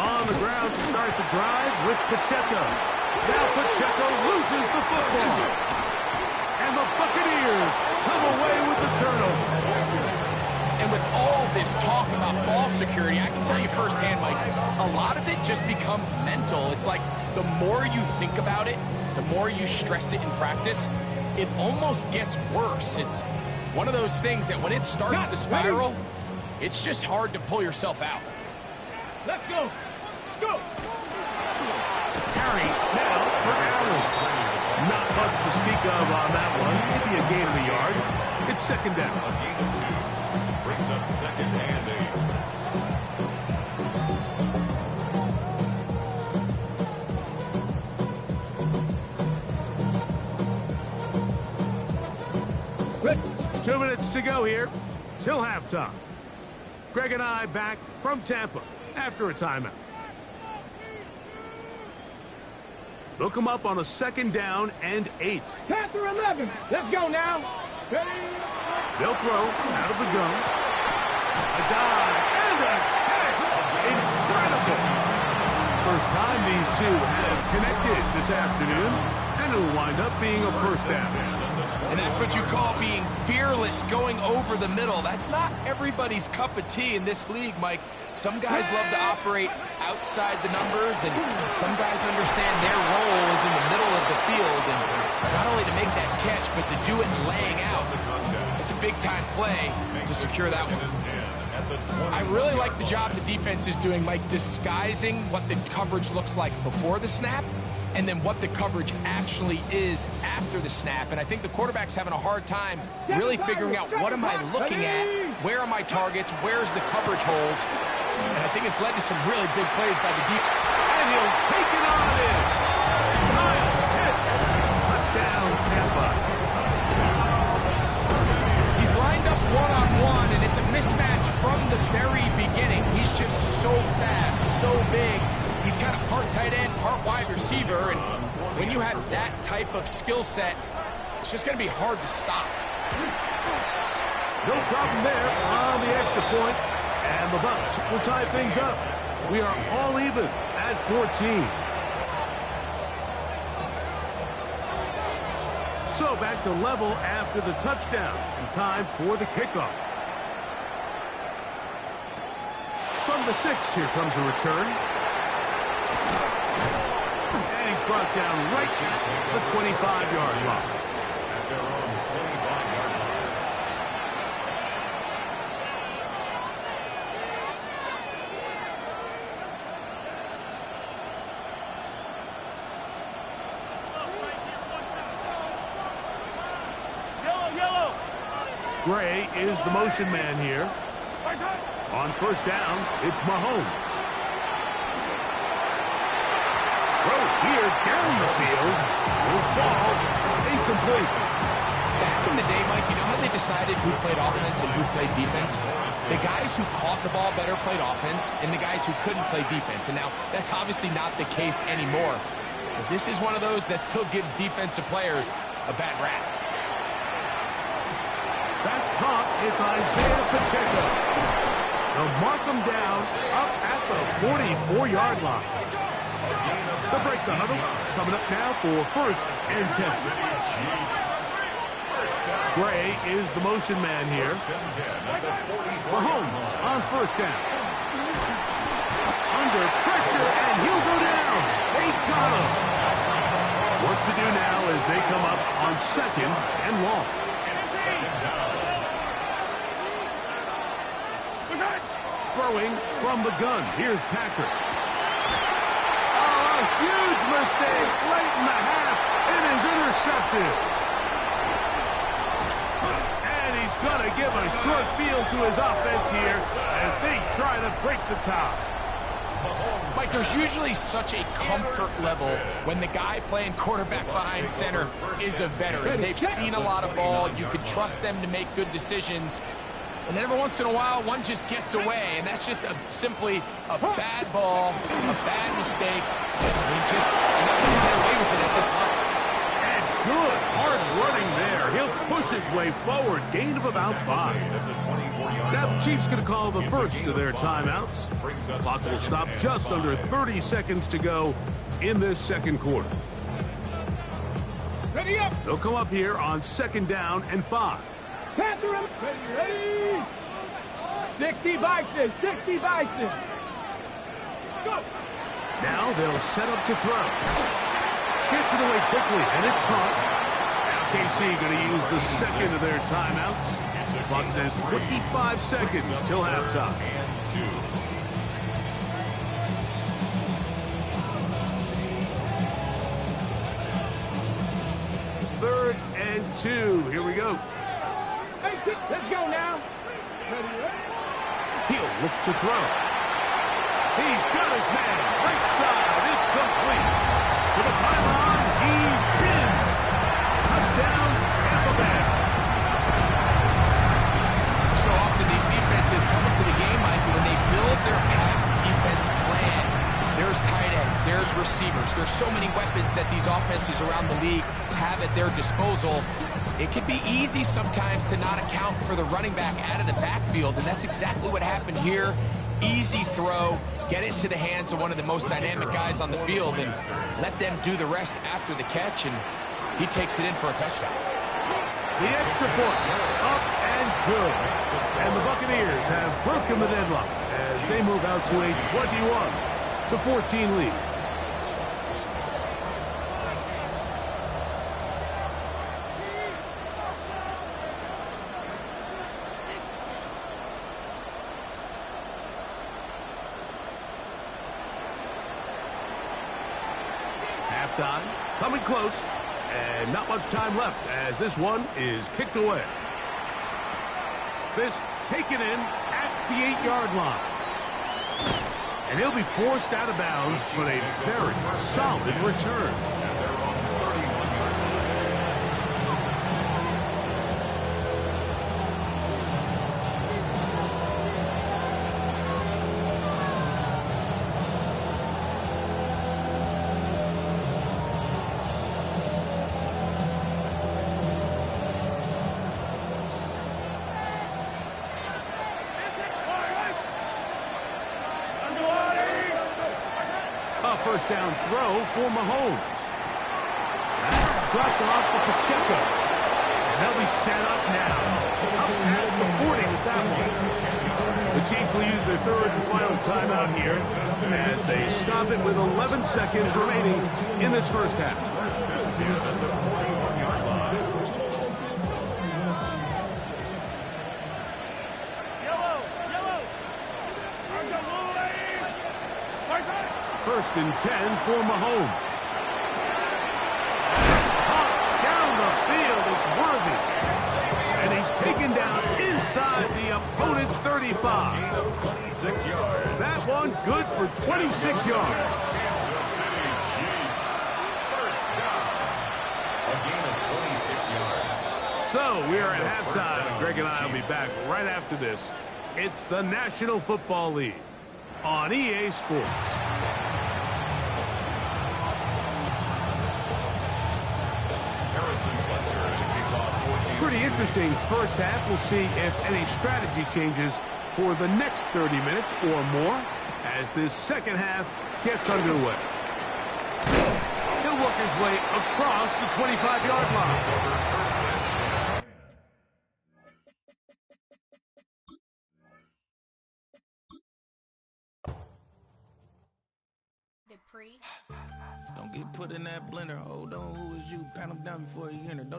On the ground to start the drive with Pacheco. Now Pacheco loses the football. And the Buccaneers come away with the turnover. And with all this talk about ball security, I can tell you firsthand, Mike, a lot of it just becomes mental. It's like the more you think about it, the more you stress it in practice, it almost gets worse. It's one of those things that when it starts to spiral, it's just hard to pull yourself out. Let's go. Let's go. Carry now for Allen. Not much to speak of on that one. Maybe a gain of a yard. It's second down. A gain of 2. Brings up second and 8. 2 minutes to go here. Till halftime. Greg and I back from Tampa after a timeout. They'll come up on a second down and 8. Panther 11. Let's go now. Ready? They'll throw out of the gun. A dive and a catch. Incredible. First time these two have connected this afternoon, and it'll wind up being a first down. And that's what you call being fearless, going over the middle. That's not everybody's cup of tea in this league, Mike. Some guys love to operate outside the numbers, and some guys understand their role is in the middle of the field, and not only to make that catch, but to do it laying out. It's a big-time play to secure that one. I really like the job the defense is doing, Mike, disguising what the coverage looks like before the snap and then what the coverage actually is after the snap. And I think the quarterback's having a hard time really figuring out what am I looking at, where are my targets, where's the coverage holes. And I think it's led to some really big plays by the defense. And he'll take it on in. Kyle hits. Touchdown, Tampa. He's lined up one-on-one, and it's a mismatch from the very beginning. He's just so fast, so big. He's kind of part tight end, part wide receiver, and when you have that type of skill set, it's just going to be hard to stop. No problem there on the extra point, and the Bucs will tie things up. We are all even at 14. So back to level after the touchdown, and time for the kickoff. From the 6, here comes a return. And he's brought down right at the 25-yard line. At their own 25-yard line. Gray is the motion man here. On first down, it's Mahomes. Throw here down the field. Will fall incomplete. Back in the day, Mike, you know how they decided who played offense and who played defense? The guys who caught the ball better played offense, and the guys who couldn't play defense. And now, that's obviously not the case anymore. But this is one of those that still gives defensive players a bad rap. That's caught. It's Isaiah Pacheco. They'll mark him down up at the 44-yard line. They'll break the huddle. Coming up now for first and 10. Gray is the motion man here. Mahomes on first down. Under pressure, and he'll go down. They got him. Work to do now as they come up on second and long. Throwing from the gun. Here's Patrick. Oh, a huge mistake late in the half. It is intercepted. And he's going to give a short field to his offense here as they try to break the tie. Mike, there's usually such a comfort level when the guy playing quarterback behind center is a veteran. They've seen a lot of ball. You can trust them to make good decisions. And then every once in a while, one just gets away, and that's just simply a bad ball, a bad mistake. I mean, you're not going to get away with it at this level. And Good hard running there. He'll push his way forward. Gain of about 5. Now the Chiefs going to call the first of their timeouts. Clock will stop just under 30 seconds to go in this second quarter. Ready up. They'll come up here on 2nd down and 5. Panther him. Ready. 60 Bison. 60 Bison. Go. Now they'll set up to throw. Gets it away quickly, and it's caught. Now KC going to use the second of their timeouts. Clock says 25 seconds till halftime. Third and 2. Here we go. Hey, let's go now. Ready. He'll look to throw. He's got his man. Right side. It's complete. To the pylon. He's in. Touchdown, Tampa Bay. So often these defenses come into the game, Mike, when they build their pass defense plan, there's tight ends, there's receivers, there's so many weapons that these offenses around the league have at their disposal. It can be easy sometimes to not account for the running back out of the backfield, and that's exactly what happened here. Easy throw, get it to the hands of one of the most dynamic guys on the field, and let them do the rest after the catch, and he takes it in for a touchdown. The extra point, up and good. And the Buccaneers have broken the deadlock as they move out to a 21-14 lead. Halftime, coming close, and not much time left as this one is kicked away. This taken in at the 8-yard line. And he'll be forced out of bounds, but a very solid return. First down throw for Mahomes. That's dropped off to Pacheco. And they'll be set up now. Up past the 40 with that one. The Chiefs will use their third and final timeout here as they stop it with 11 seconds remaining in this first half. First and 10 for Mahomes. Caught down the field. It's Worthy. And he's taken down inside the opponent's 35. 26 yards. That one good for 26 yards. Kansas City Chiefs. First down. A gain of 26 yards. So we are at halftime, and Greg and I will be back right after this. It's the National Football League on EA Sports. Pretty interesting first half. We'll see if any strategy changes for the next 30 minutes or more as this second half gets underway. He'll work his way across the 25-yard line. Don't get put in that blender. Hold on, who is you? Pat him down before you enter. Don't